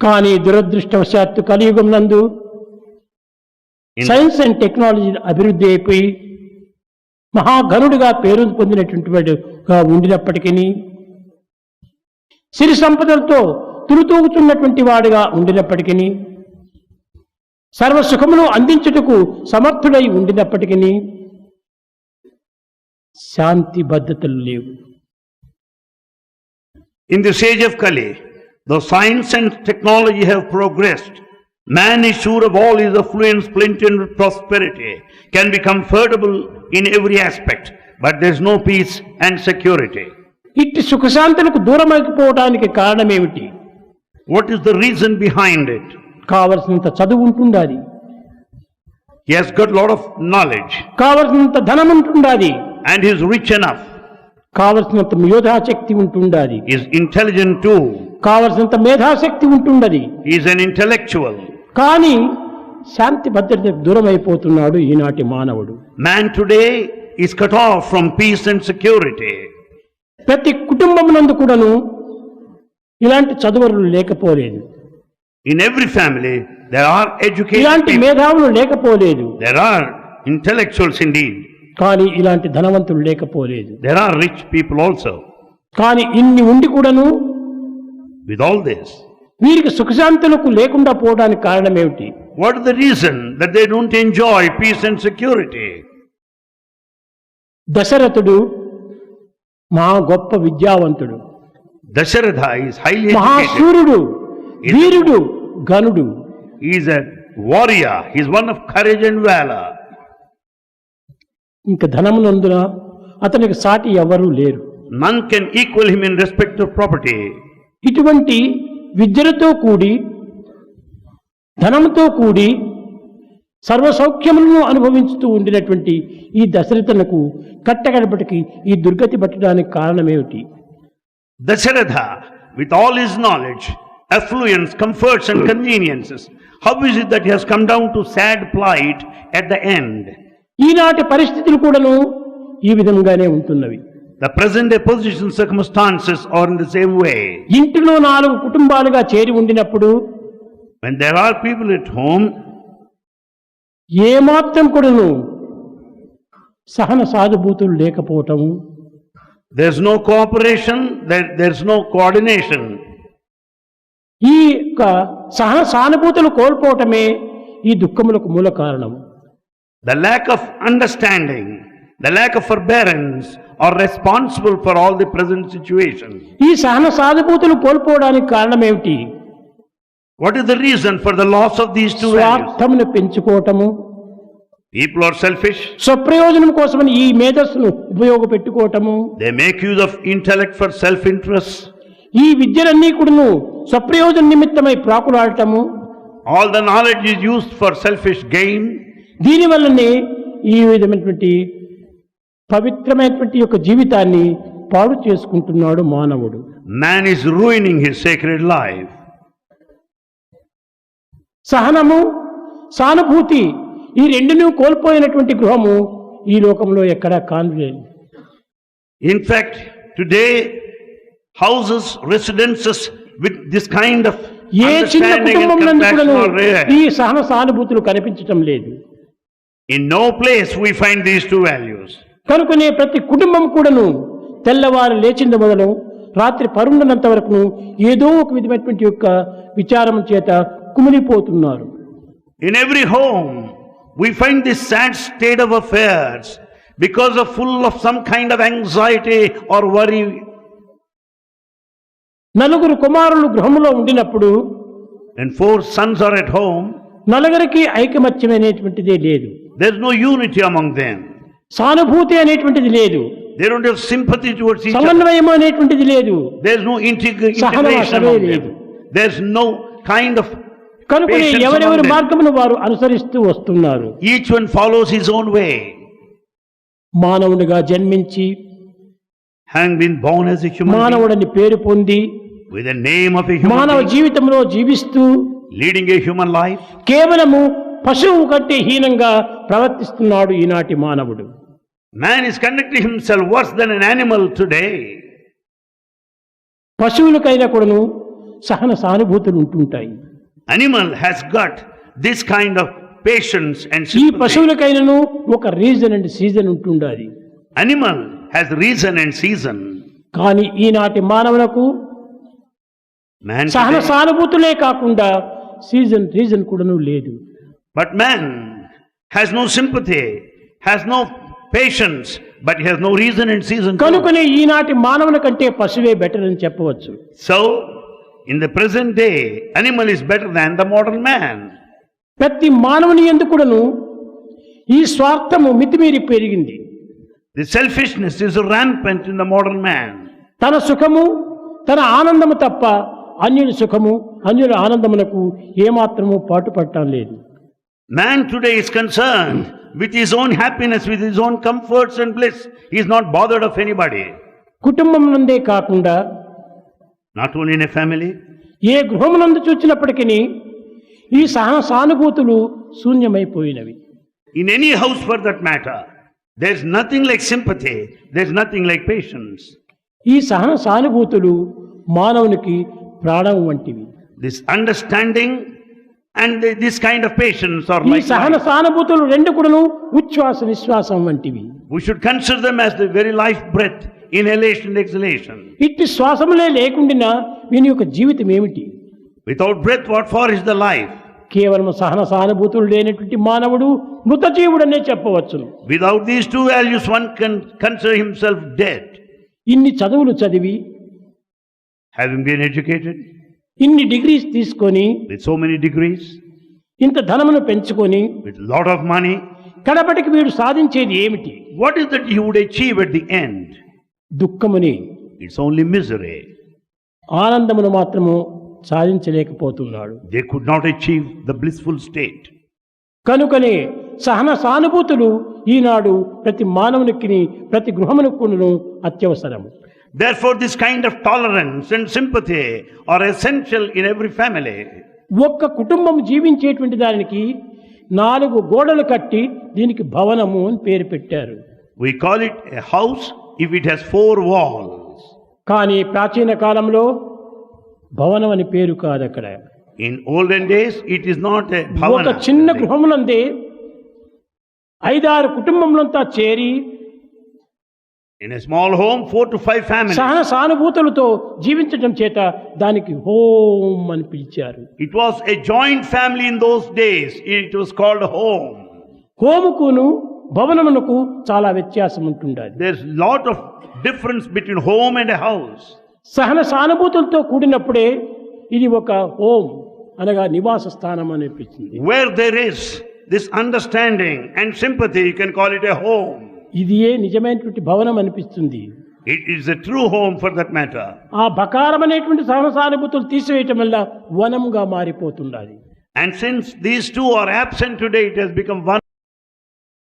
కానీ దురదృష్టవశాత్తు కలియుగం నందు సైన్స్ అండ్ టెక్నాలజీ అభివృద్ధి అయిపోయి మహాగణుడిగా పేరు పొందినటువంటి వాడుగా ఉండినప్పటికీ, సిరి సంపదలతో తులుతూగుతున్నటువంటి వాడుగా ఉండినప్పటికీ, సర్వసుఖమును అందించుటకు సమర్థుడై ఉండినప్పటికీ శాంతి భద్రతలు లేవు. In this age of Kali, though science and technology have progressed, man is sure of all his affluence, plenty and prosperity, can be comfortable in every aspect, but there is no peace and security. ఇట్టి సుఖశాంతులకు దూరమైపోవడానికి కారణమేమిటి? What is the reason behind it? కావలసినంత చదువు ఉంటుండాలి, He has got a lot of knowledge కావలసినంత ధనం ఉంటుండాలి, and he is rich enough. కావలసినంత మేధాశక్తి ఉంటుండాలి, He is intelligent too. కావలసినంత మేధాశక్తి ఉంటుండది. He is an intellectual. కానీ శాంతి భద్రతకు దూరమైపోతున్నాడు ఈనాటి మానవుడు. Man today is cut off from peace and security. ప్రతి కుటుంబం నందు కూడాను ఇలాంటి చదువులు లేకపోలేదు, In every family there are educated ఇలాంటి people. మేధావులు లేకపోలేదు, There are intellectuals indeed. కానీ ఇలాంటి ధనవంతులు లేకపోలేదు. There are rich people also. కానీ ఇన్ని ఉండి కూడాను With all this, వీరికి సుఖశాంతులకు లేకుండా పోవడానికి కారణం ఏమిటి? what is the reason that they don't enjoy peace and security? దశరథుడు మహా గొప్ప విద్యావంతుడు, Dasharatha is highly educated. మహాశూరుడు, Veerudu, గనుడు. He is a warrior. He is one of courage and valor. ఇంకా ధనమునందున అతనికి సాటి ఎవరూ లేరు. None can equal him in respect of property. ఇటువంటి విద్యలతో కూడి ధనంతో కూడి సర్వసౌఖ్యములను అనుభవించుతూ ఉండినటువంటి ఈ దశరథునకు కట్టగడపటికి ఈ దుర్గతి పట్టడానికి కారణమేమిటి? Dasharatha, with all his knowledge, affluence, comforts and conveniences, how is it that he has come down to sad plight at the end? ఈనాటి పరిస్థితులు కూడాను ఈ విధంగానే ఉంటున్నవి. The present day position circumstances are in the same way. ఇంటిలో 4 కుటుంబాలుగా చేరి ఉండినప్పుడు When there are people at home, ఏమాత్రం కూడాను సహన సానుభూతులు లేకపోవటము, there's no cooperation, there's no coordination. ఈ యొక్క సహన సానుభూతులు కోల్పోవటమే ఈ దుఃఖములకు మూల కారణం. The lack of understanding, the lack of forbearance are responsible for all the present situation. ఈ సహన సానుభూతులు కోల్పోవడానికి కారణం ఏమిటి? What is the reason for the loss of these two values? స్వార్థమును పెంచుకోవటము, People are selfish. స్వప్రయోజనం కోసమని ఈ మేధస్సును ఉపయోగపెట్టుకోవటము, They make use of intellect for self-interest. ఈ విద్యలన్నీ కూడాను స్వప్రయోజన నిమిత్తమై ప్రాకులాడటము, All the knowledge is used for selfish gain. దీనివల్లనే ఈ విధమైనటువంటి పవిత్రమైనటువంటి యొక్క జీవితాన్ని పాడు చేసుకుంటున్నాడు మానవుడు. Man is ruining his sacred life. సహనము, సానుభూతి ఈ రెండును కోల్పోయినటువంటి గృహము ఈ లోకంలో ఎక్కడా కానలేదు. In fact, today, houses, residences with this kind of ఏ చిన్న understanding and కుటుంబం నందు compassion కూడాను are rare. ఈ సహన సానుభూతులు కనిపించటం లేదు. In no place we find these two values. కనుకనే ప్రతి కుటుంబం కూడాను తెల్లవారు లేచింది మొదలు రాత్రి పరుండనంత వరకు ఏదో ఒక విధమైనటువంటి యొక్క విచారం చేత కుమిలిపోతున్నారు. In every home, we find this sad state of affairs because of full of some kind of anxiety or worry. 4 కుమారులు గృహములో ఉండినప్పుడు When 4 sons are at home, నలుగురికి ఐకమత్యం అనేటువంటిదే లేదు, there's no unity among them. సానుభూతి అనేటువంటిది లేదు, They don't have sympathy towards each other. సమన్వయం అనేటువంటిది లేదు, There's no integration సహనవాసమే among లేదు. them. There's no kind of కనుకనే patience ఎవరెవరి among them. మార్గమును వారు అనుసరిస్తూ వస్తున్నారు. Each one follows his own way. మానవుడిగా జన్మించి Having been born as a human being, మానవుడని పేరు పొంది with the name of a human మానవ being, జీవితంలో జీవిస్తూ leading a human life, కేవలము పశువు కంటే హీనంగా ప్రవర్తిస్తున్నాడు ఈనాటి మానవుడు. man is conducting himself worse than an animal today. పశువులకైనా కూడాను సహన సానుభూతులు ఉంటుంటాయి. Animal has got this kind of patience and ఈ sympathy. పశువులకైనను ఒక రీజన్ అండ్ సీజన్ ఉంటుండాలి. Animal has reason and season. కానీ ఈనాటి మానవులకు Man సహన today, సానుభూతులే కాకుండా సీజన్ రీజన్ కూడాను లేదు. but man has no sympathy, has no patience, but he has no reason and season. too. కనుకనే ఈనాటి మానవుల కంటే పశువే బెటర్ అని చెప్పవచ్చు. So, in the present day, animal is better than the modern man. ప్రతి మానవుని యందు కూడాను ఈ స్వార్థము మితిమీరి పెరిగింది. The selfishness is rampant in the modern man. తన సుఖము తన ఆనందము తప్ప అన్యుని సుఖము అన్యుల ఆనందమునకు ఏమాత్రము పాటుపడటం లేదు. Man today is concerned with his own happiness, with his own comforts and bliss. He is not bothered of anybody. కుటుంబం నందే కాకుండా Not only in a family, ఏ గృహమునందు చూచినప్పటికీ ఈ సహన సానుభూతులు శూన్యమైపోయినవి. in any house for that matter, there is nothing like sympathy, there is nothing like patience. ఈ సహన సానుభూతులు మానవునికి ప్రాణం వంటివి. This understanding and this kind of patience are ఈ like సహన life. సానుభూతులు రెండు కూడాను ఉచ్ఛ్వాస నిశ్వాసం వంటివి. We should consider them as the very life breath, inhalation and exhalation. ఇట్టి శ్వాసములే లేకుండా వీని యొక్క జీవితం ఏమిటి? Without breath, what for is the life? కేవలం సహన సానుభూతులు లేనటువంటి మానవుడు మృతజీవుడనే చెప్పవచ్చును. Without these two values, one can consider himself dead. ఇన్ని చదువులు చదివి Having been educated ఇన్ని డిగ్రీస్ తీసుకొని with so many degrees, ఇంత ధనమును పెంచుకొని with a lot of money, కడపటికి వీడు సాధించేది ఏమిటి? what is that he would achieve at the end? దుఃఖముని, It's only misery. ఆనందమును మాత్రము సాధించలేకపోతున్నాడు. They could not achieve the blissful state. కనుకనే సహన సానుభూతులు ఈనాడు ప్రతి మానవునికి ప్రతి గృహమునకును అత్యవసరము. Therefore, this kind of tolerance and sympathy are essential in every family. ఒక్క కుటుంబం జీవించేటువంటి దానికి 4 గోడలు కట్టి దీనికి భవనము అని పేరు పెట్టారు. We call it a house if it has 4 walls. కానీ ప్రాచీన కాలంలో భవనం అని పేరు కాదు అక్కడ. In olden days, it is not a ఒక bhavana. చిన్న గృహమునందే 5-6 కుటుంబములంతా చేరి In a small home, 4 to 5 families. సహన సానుభూతులతో జీవించడం చేత దానికి హోమ్ అని పిలిచారు. It was a joint family in those days. It was called a home. హోముకును భవనమునకు చాలా వ్యత్యాసం ఉంటుండాలి. There's a lot of difference between home and a house. సహన సానుభూతులతో కూడినప్పుడే ఇది ఒక హోమ్ అనగా నివాస స్థానం అనిపిస్తుంది. Where there is this understanding and sympathy, you can call it a home. ఇదియే నిజమైనటువంటి భవనం అనిపిస్తుంది. It is a true home for that matter. ఆ బకారమైనటువంటి సహన సానుభూతులు తీసివేయటం వల్ల వనంగా మారిపోతుండాలి. And since these two are absent today, it has become one.